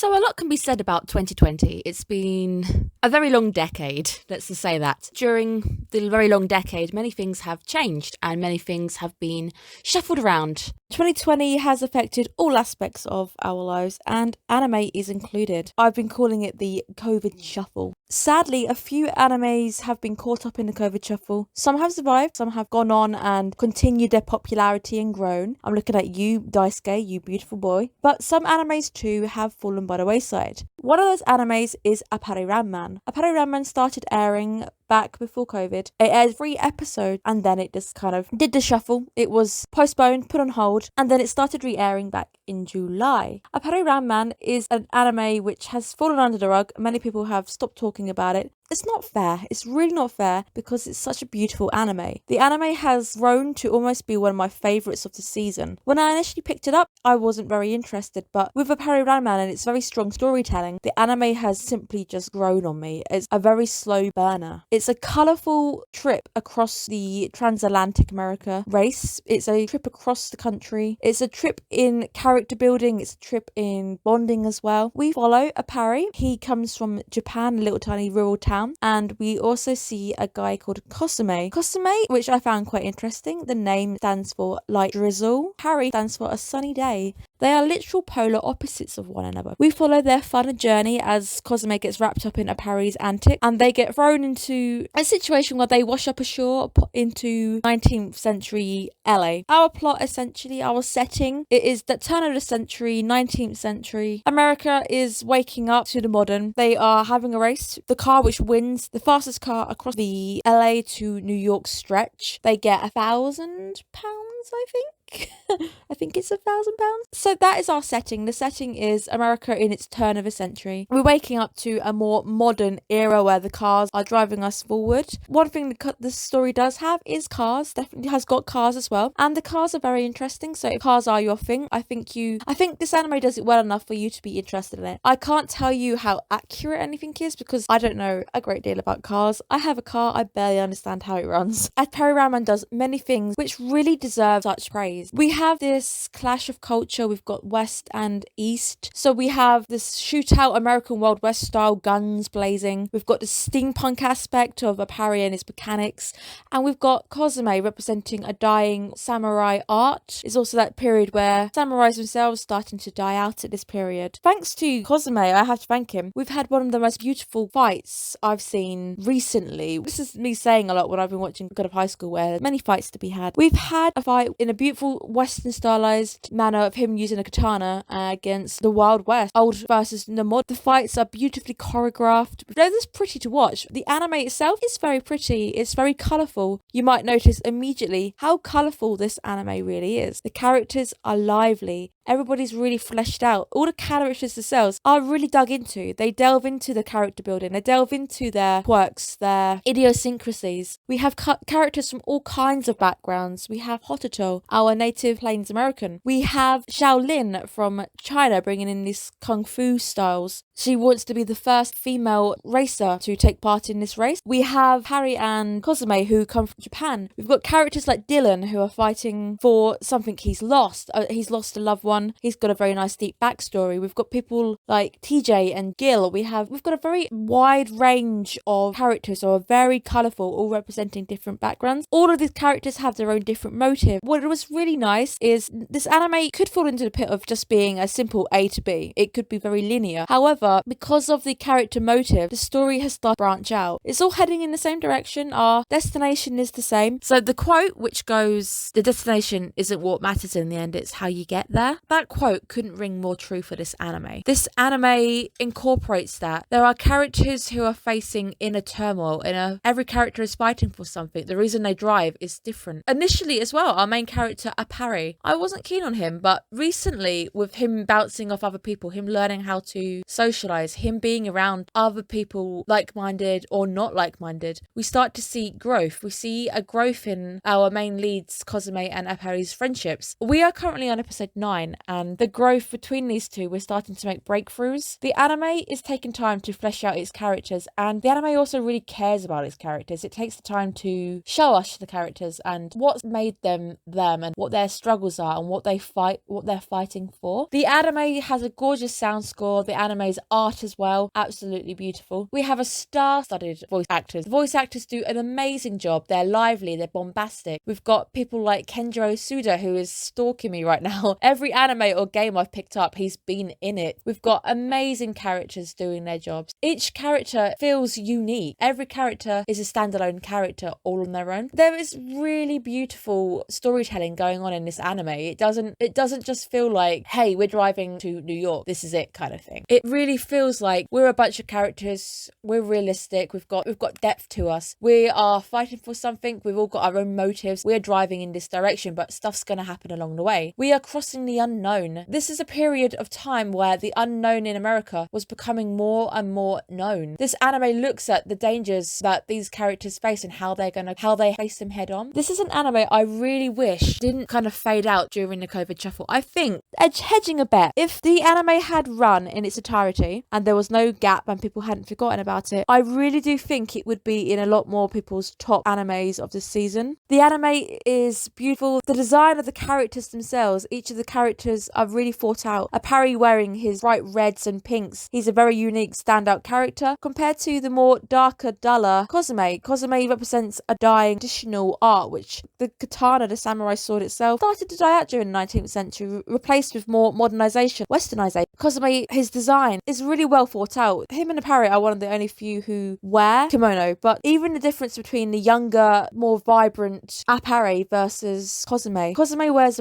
So a lot can be said about 2020. It's been a very long decade, let's just say that. During the very long decade, many things have changed and many things have been shuffled around. 2020 has affected all aspects of our lives, and anime is included. I've been calling it the COVID shuffle. Sadly, a few animes have been caught up in the COVID shuffle. Some have survived, some have gone on and continued their popularity and grown. I'm looking at you, Daisuke, you beautiful boy. But some animes too have fallen by the wayside. One of those animes is Appare-Ranman. Appare-Ranman started airing back before COVID. It aired 3 episodes and then it just kind of did the shuffle. It was postponed, put on hold, and then it started re-airing back in July. Appare-Ranman is an anime which has fallen under the rug. Many people have stopped talking about it. It's not fair. It's really not fair because it's such a beautiful anime. The anime has grown to almost be one of my favourites of the season. When I initially picked it up, I wasn't very interested, but with Appare-Ranman and its very strong storytelling, the anime has simply just grown on me. It's a very slow burner. It's a colourful trip across the transatlantic America race. It's a trip across the country. It's a trip in character building. It's a trip in bonding as well. We follow Appare. He comes from Japan, a little tiny rural town. And we also see a guy called Kosume. Kosume, which I found quite interesting. The name stands for light drizzle. Harry stands for a sunny day. They are literal polar opposites of one another. We follow their fun journey as Kosume gets wrapped up in Appare's antics, and they get thrown into a situation where they wash up ashore into 19th century LA. Our plot, essentially, our setting, it is the turn of the century, 19th century. America is waking up to the modern. They are having a race. The car which wins, the fastest car across the LA to New York stretch, they get £1,000, I think. I think it's £1,000. So that is our setting. The setting is America in its turn of a century. We're waking up to a more modern era where the cars are driving us forward. One thing the story does have is cars. Definitely has got cars as well, and the cars are very interesting. So if cars are your thing, I think this anime does it well enough for you to be interested in it. I can't tell you how accurate anything is because I don't know a great deal about cars. I have a car, I barely understand how it runs. Appare-Ranman does many things which really deserve such praise. We have this clash of culture. We've got West and East. So we have this shootout American Wild West style guns blazing. We've got the steampunk aspect of Appare and its mechanics. And we've got Kosume representing a dying samurai art. It's also that period where samurais themselves starting to die out at this period. Thanks to Kosume, I have to thank him. We've had one of the most beautiful fights I've seen recently. This is me saying a lot when I've been watching God of High School, where there's many fights to be had. We've had a fight in a beautiful Western stylized manner of him using a katana against the Wild West, old versus the mod. The fights are beautifully choreographed. They're just pretty to watch. The anime itself is very pretty. It's very colourful. You might notice immediately how colourful this anime really is. The characters are lively. Everybody's really fleshed out. All the characters themselves are really dug into. They delve into the character building. They delve into their quirks, their idiosyncrasies. We have characters from all kinds of backgrounds. We have Hototo, our native Plains American. We have Shaolin from China, bringing in these kung fu styles. She wants to be the first female racer to take part in this race. We have Harry and Kosume, who come from Japan. We've got characters like Dylan, who are fighting for something he's lost. He's lost a loved one. He's got a very nice deep backstory. We've got people like TJ and Gil. We've got a very wide range of characters who are very colourful, all representing different backgrounds. All of these characters have their own different motive. What was really nice is this anime could fall into the pit of just being a simple A to B. It could be very linear. However, because of the character motive, the story has started to branch out. It's all heading in the same direction. Our destination is the same. So the quote which goes, "The destination isn't what matters in the end, it's how you get there." That quote couldn't ring more true for this anime. This anime incorporates that. There are characters who are facing inner turmoil. Every character is fighting for something. The reason they drive is different. Initially as well, our main character Appare, I wasn't keen on him, but recently with him bouncing off other people, him learning how to socialize, him being around other people like-minded or not like-minded, we start to see growth. We see a growth in our main leads, Kosume and Appare's friendships. We are currently on episode 9, and the growth between these two, we're starting to make breakthroughs. The anime is taking time to flesh out its characters, and the anime also really cares about its characters. It takes the time to show us the characters and what's made them them and what their struggles are and what they're fighting for. The anime has a gorgeous sound score. The anime's art as well, absolutely beautiful. We have a star-studded voice actors. The voice actors do an amazing job. They're lively, they're bombastic. We've got people like Kenjiro Suda, who is stalking me right now. Every anime or game I've picked up, he's been in it. We've got amazing characters doing their jobs. Each character feels unique. Every character is a standalone character all on their own. There is really beautiful storytelling going on in this anime. It doesn't just feel like, hey, we're driving to New York, this is it kind of thing. It really feels like we're a bunch of characters, we're realistic, we've got depth to us. We are fighting for something, we've all got our own motives, we're driving in this direction, but stuff's gonna happen along the way. We are crossing the unknown. This is a period of time where the unknown in America was becoming more and more known. This anime looks at the dangers that these characters face and how they face them head on. This is an anime I really wish didn't kind of fade out during the COVID shuffle. I think, hedging a bet, if the anime had run in its entirety and there was no gap and people hadn't forgotten about it, I really do think it would be in a lot more people's top animes of this season. The anime is beautiful. The design of the characters themselves, each of the characters are really thought out. Appare wearing his bright reds and pinks, he's a very unique standout character compared to the more darker, duller Kozume. Kozume represents a dying traditional art, which the katana, the samurai sword itself, started to die out during the 19th century, replaced with more modernization, westernization. Kozume, his design is really well thought out. Him and Appare are one of the only few who wear kimono, but even the difference between the younger, more vibrant Appare versus Kozume. Kozume wears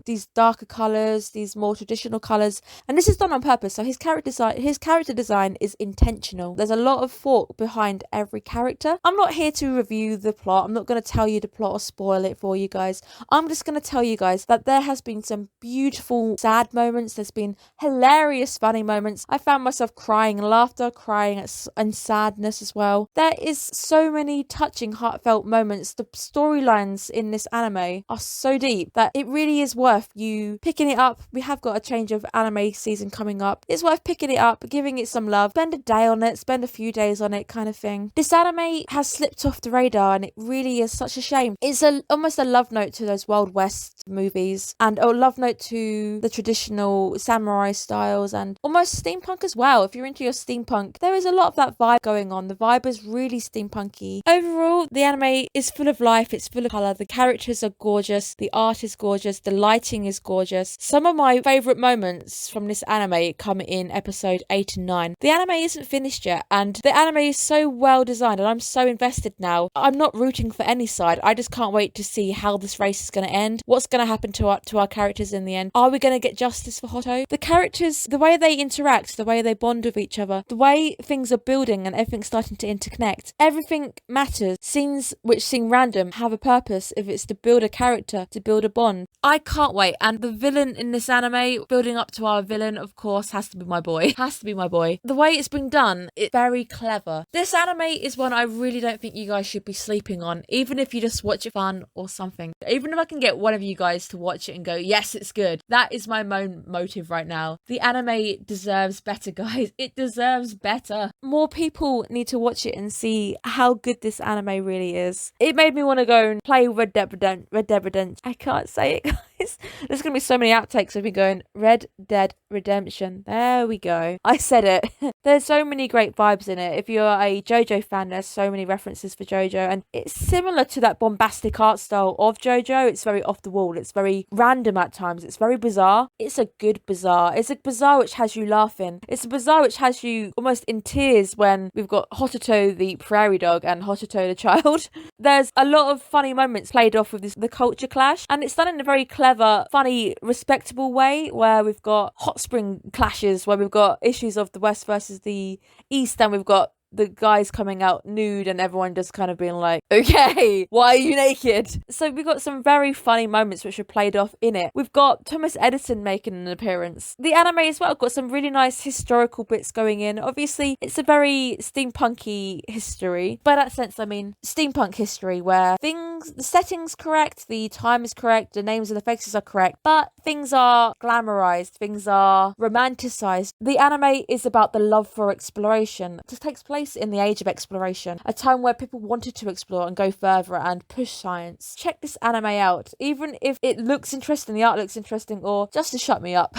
these darker colours, these more traditional colours, and this is done on purpose. So his character design is intentional. There's a lot of thought behind every character. I'm not here to review the plot. I'm not going to tell you the plot or spoil it for you guys. I'm just going to tell you guys that there has been some beautiful sad moments. There's been hilarious funny moments. I found myself crying in laughter, crying and sadness as well. There is so many touching, heartfelt moments. The storylines in this anime are so deep that it really is worth you picking it up. We have got a change of anime season coming up. It's worth picking it up, giving it some love, spend a day on it, spend a few days on it kind of thing. This anime has slipped off the radar and it really is such a shame. It's almost a love note to those Wild West movies and a love note to the traditional samurai styles and almost steampunk as well. If you're into your steampunk, there is a lot of that vibe going on. The vibe is really steampunky. Overall, the anime is full of life, it's full of colour, the characters are gorgeous, the art is gorgeous, the lighting is gorgeous. Some of my favourite moments from this anime come in episode 8 and 9. The anime isn't finished yet and the anime is so well designed and I'm so invested now. I'm not rooting for any side. I just can't wait to see how this race is going to end. What's going to happen to our characters in the end? Are we going to get justice for Hoto? The characters, the way they interact, the way they bond with each other, the way things are building and everything's starting to interconnect. Everything matters. Scenes which seem random have a purpose if it's to build a character, to build a bond. I can't wait. And the villain in this anime, building up to our villain, of course, has to be my boy. Has to be my boy. The way it's been done, it's very clever. This anime is one I really don't think you guys should be sleeping on, even if you just watch it fun or something. Even if I can get one of you guys to watch it and go, yes, it's good. That is my motive right now. The anime deserves better, guys. It deserves better. More people need to watch it and see how good this anime really is. It made me want to go and play Red Dead Redemption. I can't say it, guys. There's going to be so many outtakes of me going, Red Dead Redemption. There we go. I said it. There's so many great vibes in it. If you're a JoJo fan, there's so many references for JoJo. And it's similar to that bombastic art style of JoJo. It's very off the wall. It's very random at times. It's very bizarre. It's a good bizarre. It's a bizarre which has you laughing. It's a bizarre which has you almost in tears when we've got Hototo the prairie dog and Hototo the child. There's a lot of funny moments played off with the culture clash. And it's done in a very clever, funny, respectable way where we've got hot spring clashes, where we've got issues of the West versus the East, and we've got the guys coming out nude and everyone just kind of being like, okay, why are you naked? So we've got some very funny moments which are played off in it. We've got Thomas Edison making an appearance. The anime as well got some really nice historical bits going in. Obviously, it's a very steampunky history. By that sense, I mean steampunk history where the setting's correct, the time is correct, the names of the faces are correct, but things are glamorized, things are romanticized. The anime is about the love for exploration. It just takes place place in the age of exploration, a time where people wanted to explore and go further and push science. Check this anime out, even if it looks interesting, the art looks interesting, or just to shut me up.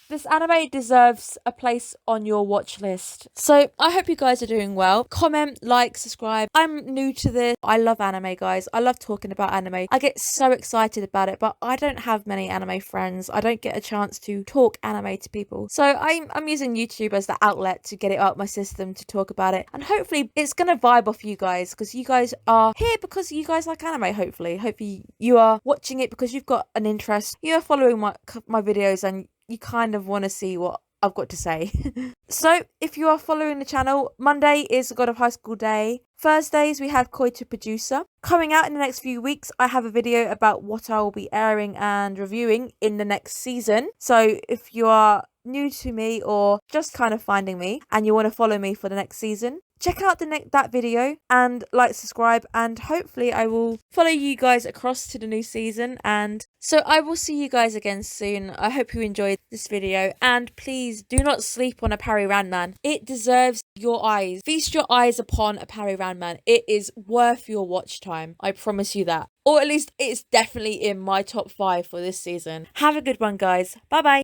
This anime deserves a place on your watch list. So I hope you guys are doing well. Comment, like, subscribe. I'm new to this. I love anime, guys. I love talking about anime. I get so excited about it, but I don't have many anime friends. I don't get a chance to talk anime to people. So I'm using YouTube as the outlet to get it out my system to talk about it. And hopefully it's going to vibe off you guys, because you guys are here because you guys like anime, hopefully. Hopefully you are watching it because you've got an interest. You are following my videos and you kind of want to see what I've got to say. So if you are following the channel, Monday is God of High School Day. Thursdays we have Koi to Producer. Coming out in the next few weeks, I have a video about what I will be airing and reviewing in the next season. So if you are new to me or just kind of finding me and you want to follow me for the next season, check out that video and like, subscribe, and hopefully I will follow you guys across to the new season. And so I will see you guys again soon. I hope you enjoyed this video, and please do not sleep on Appare-Ranman. It deserves your eyes. Feast your eyes upon Appare-Ranman. It is worth your watch time. I promise you that. Or at least it's definitely in my top 5 for this season. Have a good one, guys. Bye bye.